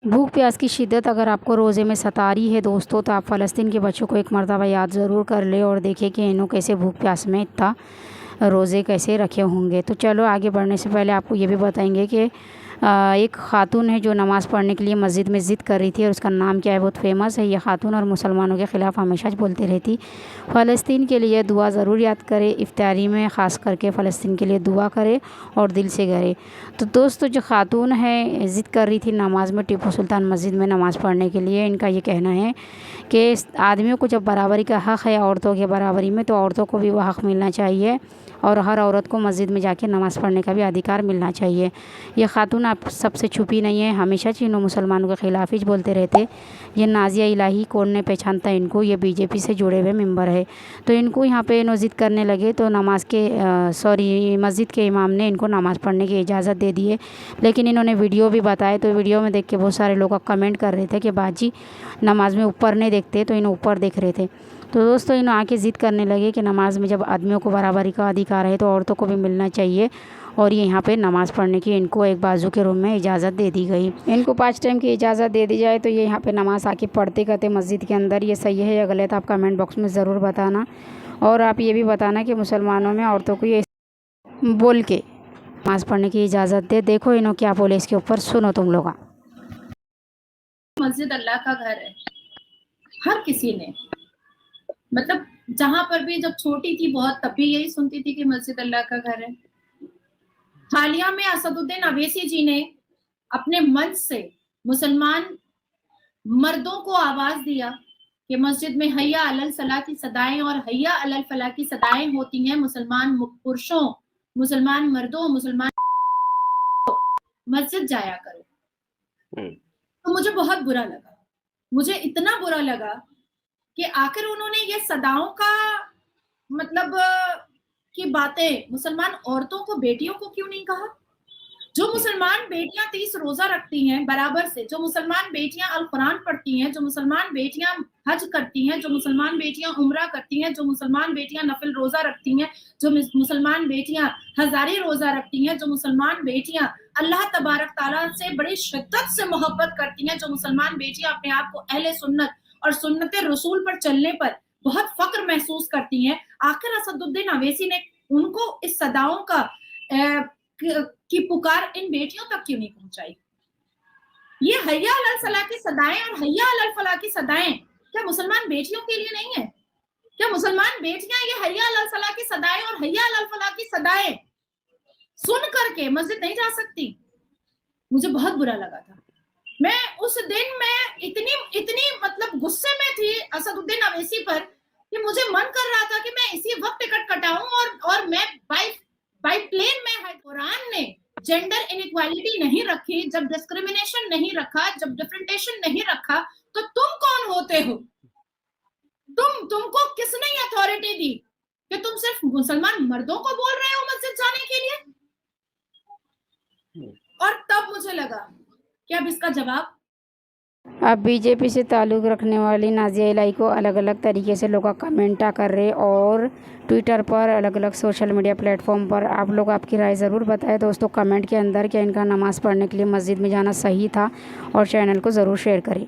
भूख प्यास की शिद्दत अगर आपको रोज़े में सता रही है दोस्तों, तो आप फ़लस्तीन के बच्चों को एक मर्तबा याद ज़रूर कर ले और देखें कि इन्हों कैसे भूख प्यास में इतना रोज़े कैसे रखे होंगे। तो चलो आगे बढ़ने से पहले आपको ये भी बताएंगे कि एक ख़ातून है जो नमाज़ पढ़ने के लिए मस्जिद में ज़िद कर रही थी और उसका नाम क्या है, बहुत फेमस है ये ख़ातून और मुसलमानों के ख़िलाफ़ हमेशा बोलती रहती। फ़लस्तीन के लिए दुआ ज़रूर याद करें, इफ्तारी में ख़ास करके फ़लस्तीन के लिए दुआ करें और दिल से करें। तो दोस्तों जो ख़ातून है ज़िद कर रही थी नमाज़ में टीपू सुल्तान मस्जिद में नमाज़ पढ़ने के लिए, इनका ये कहना है कि आदमियों को जब बराबरी का हक़ है औरतों के बराबरी में, तो औरतों को भी वह हक़ मिलना चाहिए और हर औरत को मस्जिद में जाके नमाज़ पढ़ने का भी अधिकार मिलना चाहिए। ये ख़ातून आप सबसे छुपी नहीं है, हमेशा चीनों मुसलमानों के ख़िलाफ़ ही बोलते रहते। ये नाज़िया इलाही कौन नहीं पहचानता इनको, ये बीजेपी से जुड़े हुए मेंबर है। तो इनको यहाँ पे ज़िद करने लगे तो मस्जिद के इमाम ने इनको नमाज़ पढ़ने की इजाज़त दे दी है। लेकिन इन्होंने वीडियो भी बताए, तो वीडियो में देख के बहुत सारे लोग कमेंट कर रहे थे कि बाजी नमाज़ में ऊपर नहीं देखते, तो इन्हें ऊपर देख रहे थे। तो दोस्तों इन आके ज़िद करने लगे कि नमाज़ में जब आदमियों को बराबरी का अधिकार है तो औरतों को भी मिलना चाहिए, और ये यहाँ पे नमाज़ पढ़ने की इनको एक बाजू के रूम में इजाज़त दे दी गई। इनको 5 टाइम की इजाज़त दे दी जाए तो ये यहाँ पे नमाज़ आके पढ़ते करते मस्जिद के अंदर। ये सही है या गलत आप कमेंट बॉक्स में ज़रूर बताना, और आप ये भी बताना कि मुसलमानों में औरतों को ये बोल के नमाज़ पढ़ने की इजाज़त दे। देखो इन्हों क्या बोले इसके ऊपर, सुनो तुम लोग। मस्जिद अल्लाह का घर है, हर किसी ने मतलब जहां पर भी जब छोटी थी बहुत तब भी यही सुनती थी कि मस्जिद अल्लाह का घर है। हालिया में असदुद्दीन अवैसी जी ने अपने मंच से मुसलमान मर्दों को आवाज दिया कि मस्जिद में हैया अलल सलाह की सदाएं और हैया अलल फलाह की सदाएं होती हैं। मुसलमान पुरुषों, मुसलमान मर्दों, मुसलमान मस्जिद जाया करो। तो मुझे बहुत बुरा लगा, मुझे इतना बुरा लगा कि आखिर उन्होंने ये सदाओं का मतलब की बातें मुसलमान औरतों को, बेटियों को क्यों नहीं कहा? जो मुसलमान बेटियां 30 रोजा रखती हैं बराबर से, जो मुसलमान बेटियां अल कुरान पढ़ती हैं, जो मुसलमान बेटियां हज करती हैं, जो मुसलमान बेटियां उम्रा करती हैं, जो मुसलमान बेटियां नफिल रोजा रखती हैं, जो मुसलमान बेटियां हजारी रोजा रखती हैं, जो मुसलमान बेटियां अल्लाह तबारक ताला से बड़ी शिद्दत से मोहब्बत करती हैं, जो मुसलमान बेटियां अपने आप को अहले सुन्नत और सुन्नत रसूल पर चलने पर बहुत फक्र महसूस करती हैं, आखिर असदुद्दीन अवैसी ने उनको इस सदाओं का की पुकार इन बेटियों तक क्यों नहीं पहुंचाई? ये हैया अलल सलाह की सदाएं और हैया अलल फलाह की सदाएं क्या मुसलमान बेटियों के लिए नहीं है? क्या मुसलमान बेटियां ये हैया अलल सलाह की सदाएं और हैया अलल फलाह की सदाएं सुन करके मस्जिद नहीं जा सकती? मुझे बहुत बुरा लगा था। मैं उस दिन में इतनी मतलब गुस्से में थी असदुद्दीन अवैसी पर कि मुझे मन कर रहा था कि मैं इसी वक्त टिकट कटाऊं और मैं बाय प्लेन में है। कुरान ने जेंडर इनइक्वालिटी नहीं रखी, जब डिस्क्रिमिनेशन नहीं रखा, जब डिफरेंटेशन नहीं रखा, तो तुम कौन होते हो? तुमको किसने अथॉरिटी दी कि तुम सिर्फ मुसलमान मर्दों को बोल रहे हो मस्जिद जाने के लिए? और तब मुझे लगा कि अब इसका जवाब। अब बीजेपी से ताल्लुक़ रखने वाली नाज़िया इलाही को अलग अलग तरीके से लोग कमेंटा कर रहे, और ट्विटर पर अलग अलग सोशल मीडिया प्लेटफॉर्म पर आप लोग आपकी राय ज़रूर बताएं दोस्तों कमेंट के अंदर कि इनका नमाज़ पढ़ने के लिए मस्जिद में जाना सही था, और चैनल को ज़रूर शेयर करें।